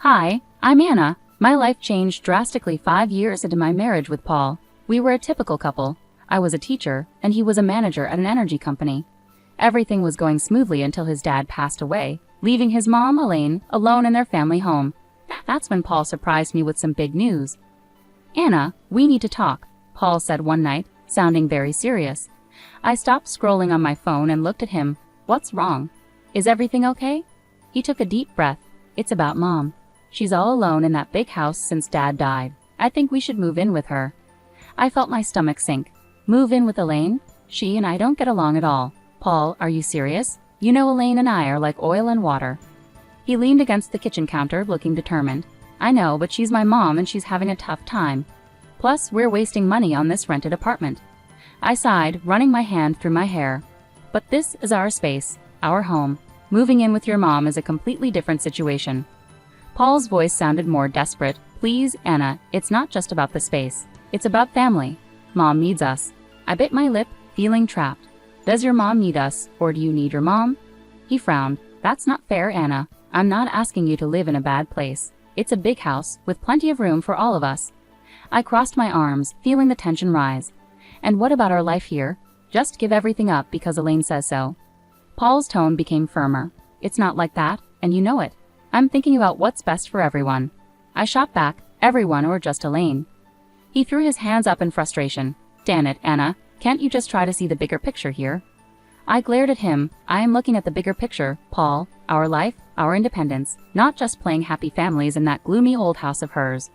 Hi, I'm Anna. My life changed drastically 5 years into my marriage with Paul. We were a typical couple. I was a teacher, and he was a manager at an energy company. Everything was going smoothly until his dad passed away, leaving his mom, Elaine, alone in their family home. That's when Paul surprised me with some big news. "Anna, we need to talk," Paul said one night, sounding very serious. I stopped scrolling on my phone and looked at him. "What's wrong? Is everything okay?" He took a deep breath. "It's about Mom. She's all alone in that big house since Dad died. I think we should move in with her." I felt my stomach sink. Move in with Elaine? She and I don't get along at all. "Paul, are you serious? You know Elaine and I are like oil and water." He leaned against the kitchen counter, looking determined. "I know, but she's my mom and she's having a tough time. Plus, we're wasting money on this rented apartment." I sighed, running my hand through my hair. "But this is our space, our home. Moving in with your mom is a completely different situation." Paul's voice sounded more desperate. "Please, Anna, it's not just about the space. It's about family. Mom needs us." I bit my lip, feeling trapped. "Does your mom need us, or do you need your mom?" He frowned. "That's not fair, Anna. I'm not asking you to live in a bad place. It's a big house, with plenty of room for all of us." I crossed my arms, feeling the tension rise. "And what about our life here? Just give everything up because Elaine says so." Paul's tone became firmer. "It's not like that, and you know it. I'm thinking about what's best for everyone." I shot back, "Everyone or just Elaine?" He threw his hands up in frustration. "Damn it, Anna. Can't you just try to see the bigger picture here?" I glared at him. "I am looking at the bigger picture, Paul. Our life, our independence, not just playing happy families in that gloomy old house of hers."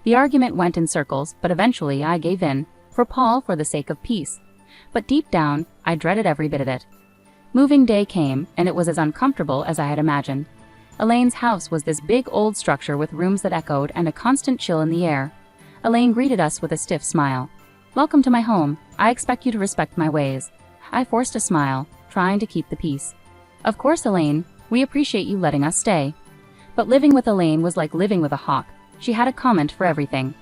The argument went in circles, but eventually I gave in. For Paul, for the sake of peace. But deep down, I dreaded every bit of it. Moving day came, and it was as uncomfortable as I had imagined. Elaine's house was this big old structure with rooms that echoed and a constant chill in the air. Elaine greeted us with a stiff smile. "Welcome to my home. I expect you to respect my ways." I forced a smile, trying to keep the peace. "Of course, Elaine. We appreciate you letting us stay." But living with Elaine was like living with a hawk. She had a comment for everything.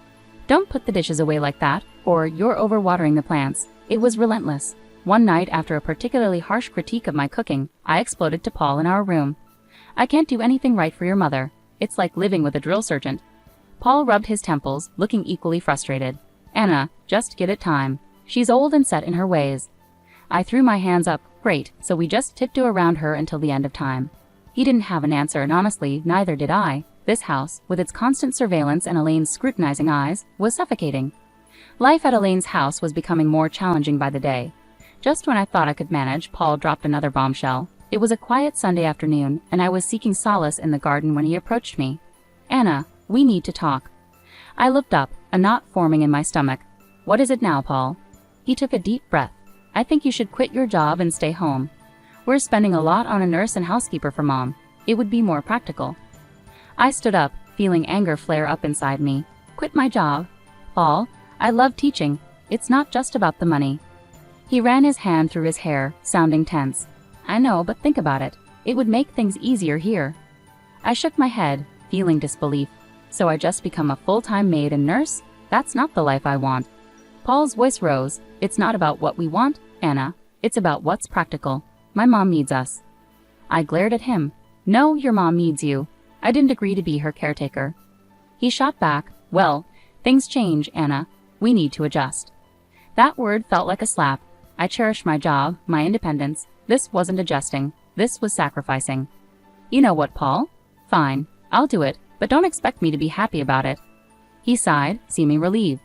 "Don't put the dishes away like that," or "You're overwatering the plants." It was relentless. One night, after a particularly harsh critique of my cooking, I exploded to Paul in our room. "I can't do anything right for your mother. It's like living with a drill sergeant." Paul rubbed his temples, looking equally frustrated. "Anna, just give it time. She's old and set in her ways." I threw my hands up. "Great, so we just tiptoe around her until the end of time." He didn't have an answer, and honestly, neither did I. This house, with its constant surveillance and Elaine's scrutinizing eyes, was suffocating. Life at Elaine's house was becoming more challenging by the day. Just when I thought I could manage, Paul dropped another bombshell. It was a quiet Sunday afternoon, and I was seeking solace in the garden when he approached me. "Anna, we need to talk." I looked up, a knot forming in my stomach. "What is it now, Paul?" He took a deep breath. "I think you should quit your job and stay home. We're spending a lot on a nurse and housekeeper for Mom. It would be more practical." I stood up, feeling anger flare up inside me. "Quit my job? Paul, I love teaching. It's not just about the money." He ran his hand through his hair, sounding tense. "I know, but think about it. It would make things easier here." I shook my head, feeling disbelief. "So I just become a full-time maid and nurse? That's not the life I want." Paul's voice rose. "It's not about what we want, Anna. It's about what's practical. My mom needs us." I glared at him. "No, your mom needs you. I didn't agree to be her caretaker." He shot back. "Well, things change, Anna. We need to adjust." That word felt like a slap. I cherished my job, my independence. This wasn't adjusting. This was sacrificing. "You know what, Paul? Fine, I'll do it, but don't expect me to be happy about it." He sighed, seeming relieved.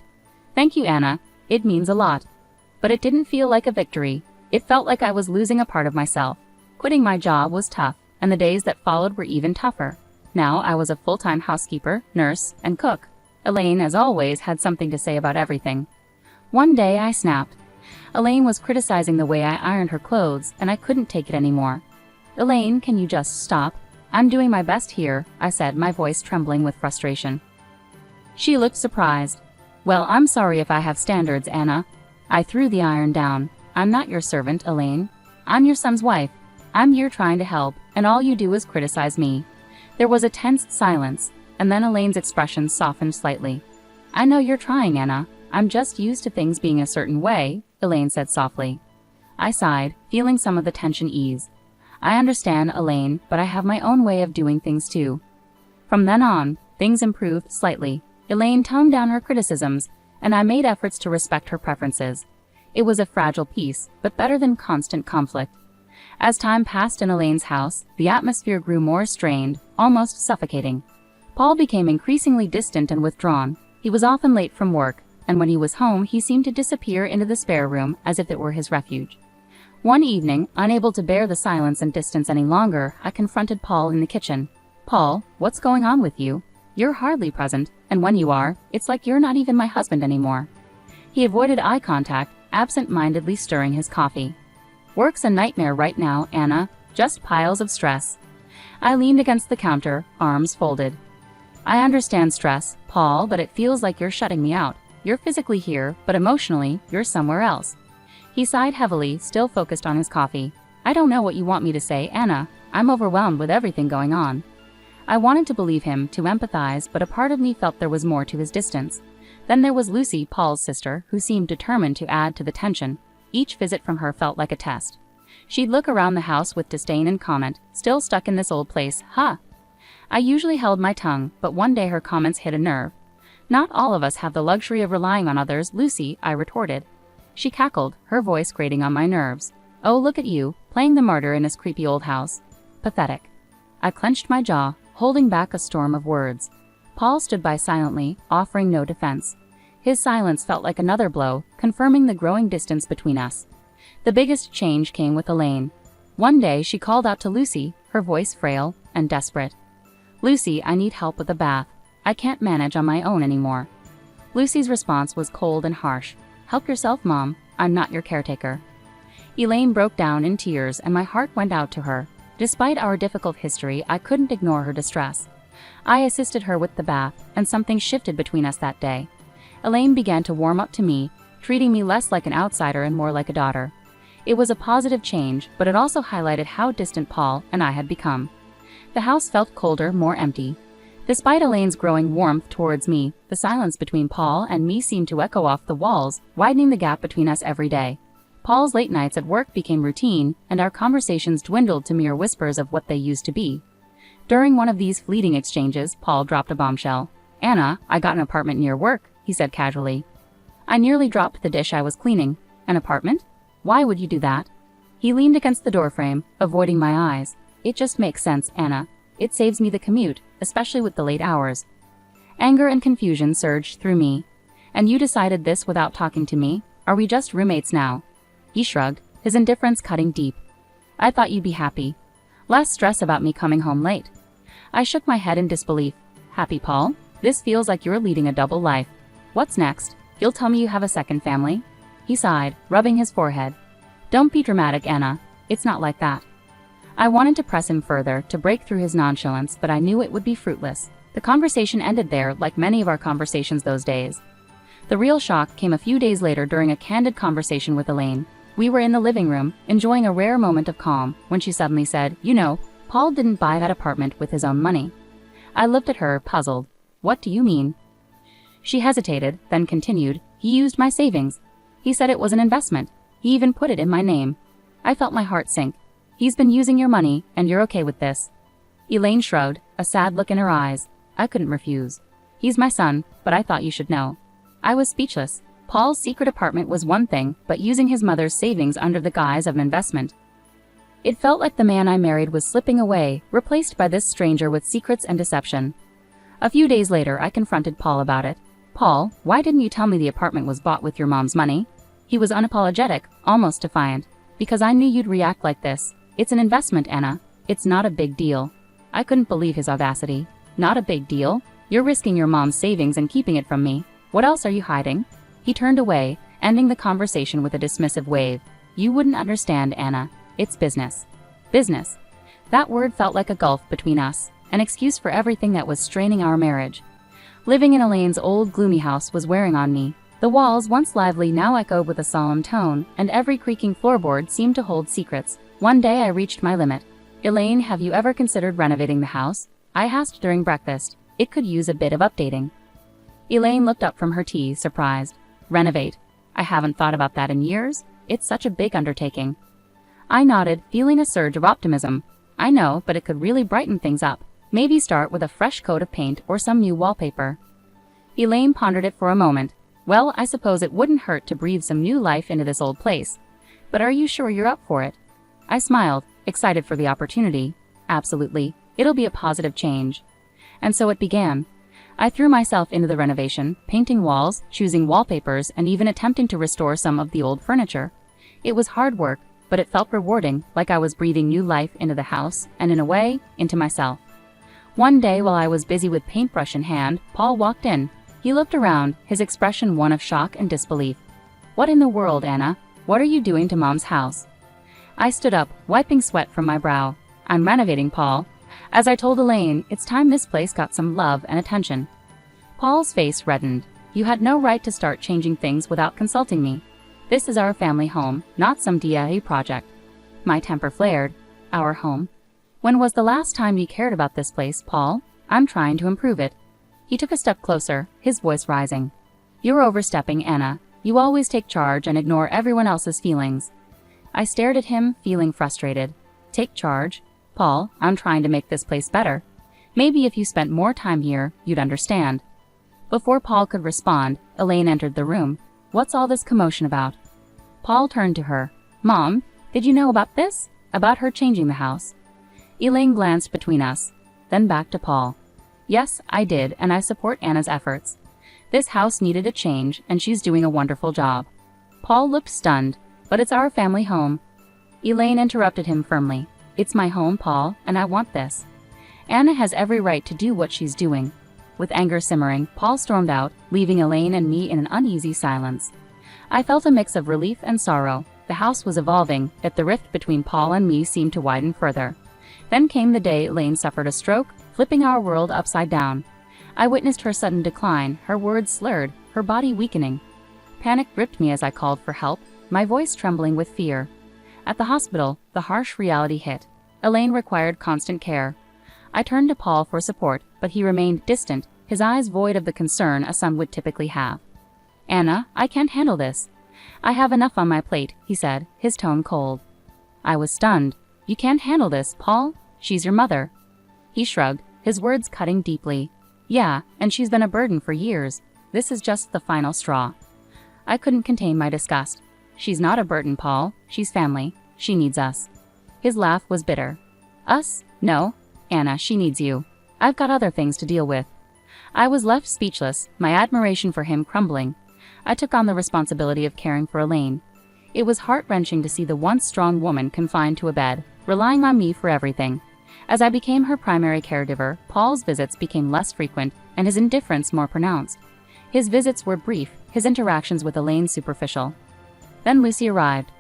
"Thank you, Anna. It means a lot." But it didn't feel like a victory. It felt like I was losing a part of myself. Quitting my job was tough, and the days that followed were even tougher. Now I was a full-time housekeeper, nurse, and cook. Elaine, as always, had something to say about everything. One day I snapped. Elaine was criticizing the way I ironed her clothes, and I couldn't take it anymore. "Elaine, can you just stop? I'm doing my best here," I said, my voice trembling with frustration. She looked surprised. "Well, I'm sorry if I have standards, Anna." I threw the iron down. "I'm not your servant, Elaine. I'm your son's wife. I'm here trying to help, and all you do is criticize me." There was a tense silence, and then Elaine's expression softened slightly. "I know you're trying, Anna. I'm just used to things being a certain way," Elaine said softly. I sighed, feeling some of the tension ease. "I understand, Elaine, but I have my own way of doing things too." From then on, things improved slightly. Elaine toned down her criticisms, and I made efforts to respect her preferences. It was a fragile peace, but better than constant conflict. As time passed in Elaine's house, the atmosphere grew more strained, almost suffocating. Paul became increasingly distant and withdrawn. He was often late from work, and when he was home, he seemed to disappear into the spare room as if it were his refuge. One evening, unable to bear the silence and distance any longer, I confronted Paul in the kitchen. "Paul, what's going on with you? You're hardly present, and when you are, it's like you're not even my husband anymore." He avoided eye contact, absent-mindedly stirring his coffee. "Work's a nightmare right now, Anna. Just piles of stress." I leaned against the counter, arms folded. "I understand stress, Paul, but it feels like you're shutting me out. You're physically here, but emotionally, you're somewhere else." He sighed heavily, still focused on his coffee. "I don't know what you want me to say, Anna. I'm overwhelmed with everything going on." I wanted to believe him, to empathize, but a part of me felt there was more to his distance. Then there was Lucy, Paul's sister, who seemed determined to add to the tension. Each visit from her felt like a test. She'd look around the house with disdain and comment, "Still stuck in this old place, huh?" I usually held my tongue, but one day her comments hit a nerve. "Not all of us have the luxury of relying on others, Lucy," I retorted. She cackled, her voice grating on my nerves. "Oh, look at you, playing the martyr in this creepy old house. Pathetic." I clenched my jaw, holding back a storm of words. Paul stood by silently, offering no defense. His silence felt like another blow, confirming the growing distance between us. The biggest change came with Elaine. One day she called out to Lucy, her voice frail and desperate. "Lucy, I need help with the bath. I can't manage on my own anymore." Lucy's response was cold and harsh. "Help yourself, Mom. I'm not your caretaker." Elaine broke down in tears, and my heart went out to her. Despite our difficult history, I couldn't ignore her distress. I assisted her with the bath, and something shifted between us that day. Elaine began to warm up to me, treating me less like an outsider and more like a daughter. It was a positive change, but it also highlighted how distant Paul and I had become. The house felt colder, more empty. Despite Elaine's growing warmth towards me, the silence between Paul and me seemed to echo off the walls, widening the gap between us every day. Paul's late nights at work became routine, and our conversations dwindled to mere whispers of what they used to be. During one of these fleeting exchanges, Paul dropped a bombshell. "Anna, I got an apartment near work," he said casually. I nearly dropped the dish I was cleaning. "An apartment? Why would you do that?" He leaned against the doorframe, avoiding my eyes. "It just makes sense, Anna. It saves me the commute, especially with the late hours." Anger and confusion surged through me. "And you decided this without talking to me? Are we just roommates now?" He shrugged, his indifference cutting deep. "I thought you'd be happy. Less stress about me coming home late." I shook my head in disbelief. "Happy, Paul? This feels like you're leading a double life. What's next? You'll tell me you have a second family?" He sighed, rubbing his forehead. "Don't be dramatic, Anna. It's not like that." I wanted to press him further, to break through his nonchalance, but I knew it would be fruitless. The conversation ended there, like many of our conversations those days. The real shock came a few days later during a candid conversation with Elaine. We were in the living room, enjoying a rare moment of calm, when she suddenly said, "You know, Paul didn't buy that apartment with his own money." I looked at her, puzzled. "What do you mean?" She hesitated, then continued, "He used my savings. He said it was an investment. He even put it in my name." I felt my heart sink. "He's been using your money, and you're okay with this?" Elaine shrugged, a sad look in her eyes. I couldn't refuse. "He's my son, but I thought you should know." I was speechless. Paul's secret apartment was one thing, but using his mother's savings under the guise of an investment. It felt like the man I married was slipping away, replaced by this stranger with secrets and deception. A few days later, I confronted Paul about it. "Paul, why didn't you tell me the apartment was bought with your mom's money?" He was unapologetic, almost defiant. "Because I knew you'd react like this. It's an investment, Anna. It's not a big deal." I couldn't believe his audacity. "Not a big deal? You're risking your mom's savings and keeping it from me. What else are you hiding?" He turned away, ending the conversation with a dismissive wave. "You wouldn't understand, Anna. It's business." Business. That word felt like a gulf between us, an excuse for everything that was straining our marriage. Living in Elaine's old, gloomy house was wearing on me. The walls, once lively, now echoed with a solemn tone, and every creaking floorboard seemed to hold secrets. One day I reached my limit. "Elaine, have you ever considered renovating the house?" I asked during breakfast. "It could use a bit of updating." Elaine looked up from her tea, surprised. "Renovate? I haven't thought about that in years. It's such a big undertaking." I nodded, feeling a surge of optimism. "I know, but it could really brighten things up. Maybe start with a fresh coat of paint or some new wallpaper. Elaine pondered it for a moment. Well, I suppose it wouldn't hurt to breathe some new life into this old place. But are you sure you're up for it? I smiled, excited for the opportunity. Absolutely. It'll be a positive change. And so it began. I threw myself into the renovation, painting walls, choosing wallpapers, and even attempting to restore some of the old furniture. It was hard work, but it felt rewarding, like I was breathing new life into the house, and in a way, into myself. One day while I was busy with paintbrush in hand, Paul walked in. He looked around, his expression one of shock and disbelief. What in the world, Anna? What are you doing to Mom's house? I stood up, wiping sweat from my brow. I'm renovating, Paul. As I told Elaine, it's time this place got some love and attention. Paul's face reddened. You had no right to start changing things without consulting me. This is our family home, not some DIY project. My temper flared. Our home? When was the last time you cared about this place, Paul? I'm trying to improve it. He took a step closer, his voice rising. You're overstepping, Anna. You always take charge and ignore everyone else's feelings. I stared at him, feeling frustrated. Take charge? Paul, I'm trying to make this place better. Maybe if you spent more time here, you'd understand. Before Paul could respond, Elaine entered the room. What's all this commotion about? Paul turned to her. Mom, did you know about this? About her changing the house? Elaine glanced between us, then back to Paul. Yes, I did, and I support Anna's efforts. This house needed a change, and she's doing a wonderful job. Paul looked stunned. But it's our family home. Elaine interrupted him firmly. It's my home, Paul, and I want this. Anna has every right to do what she's doing. With anger simmering, Paul stormed out, leaving Elaine and me in an uneasy silence. I felt a mix of relief and sorrow. The house was evolving, yet the rift between Paul and me seemed to widen further. Then came the day Elaine suffered a stroke, flipping our world upside down. I witnessed her sudden decline, her words slurred, her body weakening. Panic gripped me as I called for help, my voice trembling with fear. At the hospital, the harsh reality hit. Elaine required constant care. I turned to Paul for support, but he remained distant, his eyes void of the concern a son would typically have. Anna, I can't handle this. I have enough on my plate, he said, his tone cold. I was stunned. You can't handle this, Paul? She's your mother. He shrugged, his words cutting deeply. Yeah, and she's been a burden for years. This is just the final straw. I couldn't contain my disgust. She's not a burden, Paul. She's family. She needs us. His laugh was bitter. Us? No. Anna, she needs you. I've got other things to deal with. I was left speechless, my admiration for him crumbling. I took on the responsibility of caring for Elaine. It was heart-wrenching to see the once strong woman confined to a bed, relying on me for everything. As I became her primary caregiver, Paul's visits became less frequent and his indifference more pronounced. His visits were brief, his interactions with Elaine superficial. Then Lucy arrived.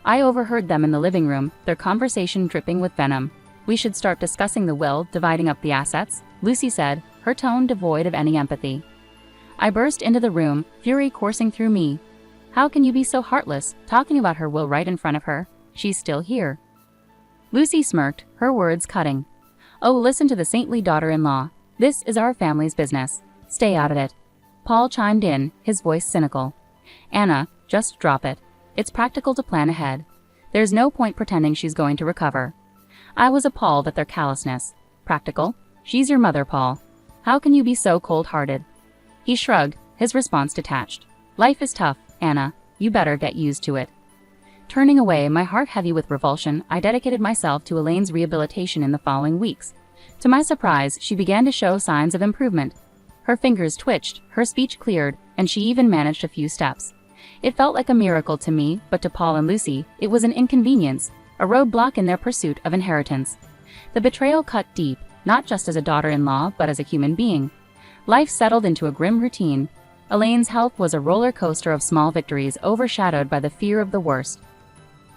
I overheard them in the living room, their conversation dripping with venom. We should start discussing the will, dividing up the assets, Lucy said, her tone devoid of any empathy. I burst into the room, fury coursing through me. How can you be so heartless, talking about her will right in front of her? She's still here. Lucy smirked, her words cutting. Oh, listen to the saintly daughter-in-law. This is our family's business. Stay out of it. Paul chimed in, his voice cynical. Anna, just drop it. It's practical to plan ahead. There's no point pretending she's going to recover. I was appalled at their callousness. Practical? She's your mother, Paul. How can you be so cold-hearted? He shrugged, his response detached. Life is tough, Anna. You better get used to it. Turning away, my heart heavy with revulsion, I dedicated myself to Elaine's rehabilitation in the following weeks. To my surprise, she began to show signs of improvement. Her fingers twitched, her speech cleared, and she even managed a few steps. It felt like a miracle to me, but to Paul and Lucy, it was an inconvenience, a roadblock in their pursuit of inheritance. The betrayal cut deep, not just as a daughter-in-law, but as a human being. Life settled into a grim routine. Elaine's health was a roller coaster of small victories overshadowed by the fear of the worst.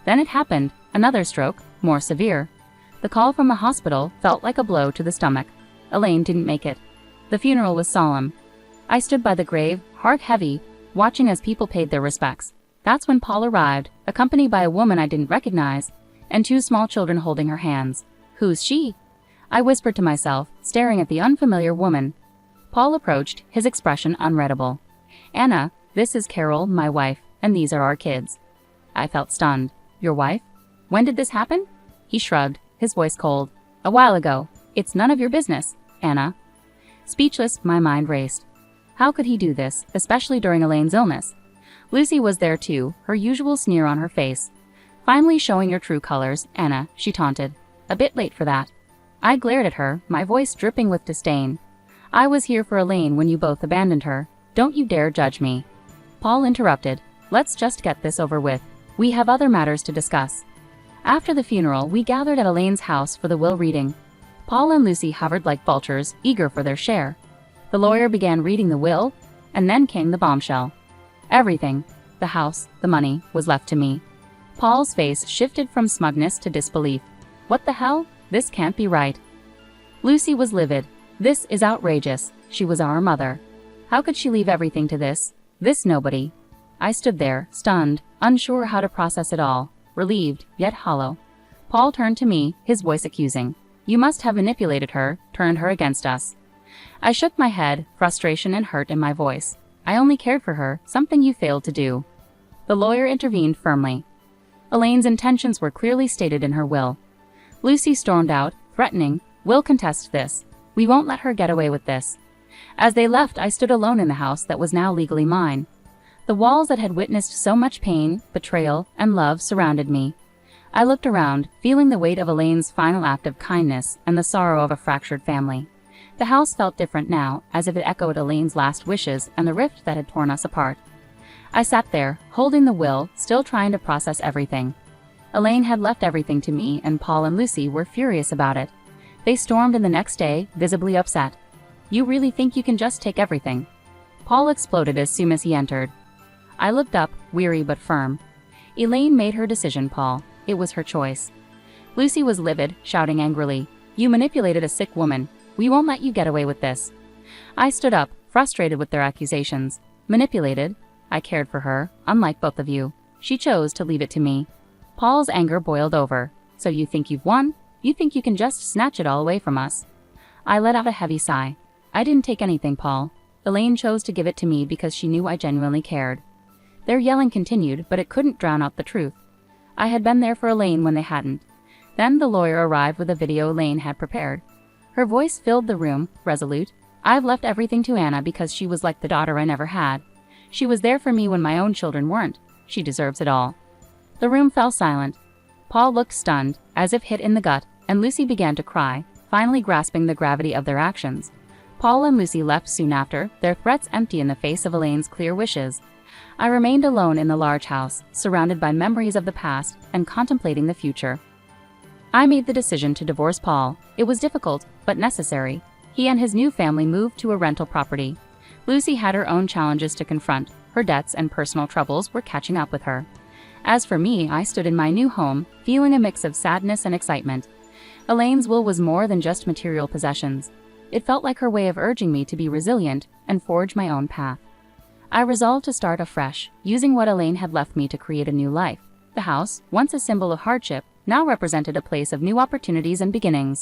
Then it happened, another stroke, more severe. The call from the hospital felt like a blow to the stomach. Elaine didn't make it. The funeral was solemn. I stood by the grave, heart heavy, watching as people paid their respects. That's when Paul arrived, accompanied by a woman I didn't recognize, and 2 small children holding her hands. Who's she? I whispered to myself, staring at the unfamiliar woman. Paul approached, his expression unreadable. Anna, this is Carol, my wife, and these are our kids. I felt stunned. Your wife? When did this happen? He shrugged, his voice cold. A while ago. It's none of your business, Anna. Speechless, my mind raced. How could he do this, especially during Elaine's illness? Lucy was there too, her usual sneer on her face. Finally showing your true colors, Anna, she taunted. A bit late for that. I glared at her, my voice dripping with disdain. I was here for Elaine when you both abandoned her. Don't you dare judge me. Paul interrupted. Let's just get this over with. We have other matters to discuss. After the funeral, we gathered at Elaine's house for the will reading. Paul and Lucy hovered like vultures, eager for their share. The lawyer began reading the will, and then came the bombshell. Everything, the house, the money, was left to me. Paul's face shifted from smugness to disbelief. What the hell? This can't be right. Lucy was livid. This is outrageous. She was our mother. How could she leave everything to this nobody? I stood there, stunned, unsure how to process it all, relieved, yet hollow. Paul turned to me, his voice accusing. You must have manipulated her, turned her against us. I shook my head, frustration and hurt in my voice. I only cared for her, something you failed to do. The lawyer intervened firmly. Elaine's intentions were clearly stated in her will. Lucy stormed out, threatening, We'll contest this. We won't let her get away with this. As they left, I stood alone in the house that was now legally mine. The walls that had witnessed so much pain, betrayal, and love surrounded me. I looked around, feeling the weight of Elaine's final act of kindness and the sorrow of a fractured family. The house felt different now, as if it echoed Elaine's last wishes and the rift that had torn us apart. I sat there, holding the will, still trying to process everything. Elaine had left everything to me, and Paul and Lucy were furious about it. They stormed in the next day, visibly upset. You really think you can just take everything? Paul exploded as soon as he entered. I looked up, weary but firm. Elaine made her decision, Paul. It was her choice. Lucy was livid, shouting angrily. You manipulated a sick woman. We won't let you get away with this. I stood up, frustrated with their accusations. Manipulated? I cared for her, unlike both of you. She chose to leave it to me. Paul's anger boiled over. So you think you've won? You think you can just snatch it all away from us? I let out a heavy sigh. I didn't take anything, Paul. Elaine chose to give it to me because she knew I genuinely cared. Their yelling continued, but it couldn't drown out the truth. I had been there for Elaine when they hadn't. Then the lawyer arrived with a video Elaine had prepared. Her voice filled the room, resolute. I've left everything to Anna because she was like the daughter I never had. She was there for me when my own children weren't. She deserves it all. The room fell silent. Paul looked stunned, as if hit in the gut, and Lucy began to cry, finally grasping the gravity of their actions. Paul and Lucy left soon after, their threats empty in the face of Elaine's clear wishes. I remained alone in the large house, surrounded by memories of the past and contemplating the future. I made the decision to divorce Paul. It was difficult, but necessary. He and his new family moved to a rental property. Lucy had her own challenges to confront. Her debts and personal troubles were catching up with her. As for me, I stood in my new home, feeling a mix of sadness and excitement. Elaine's will was more than just material possessions. It felt like her way of urging me to be resilient and forge my own path. I resolved to start afresh, using what Elaine had left me to create a new life. The house, once a symbol of hardship, now represented a place of new opportunities and beginnings.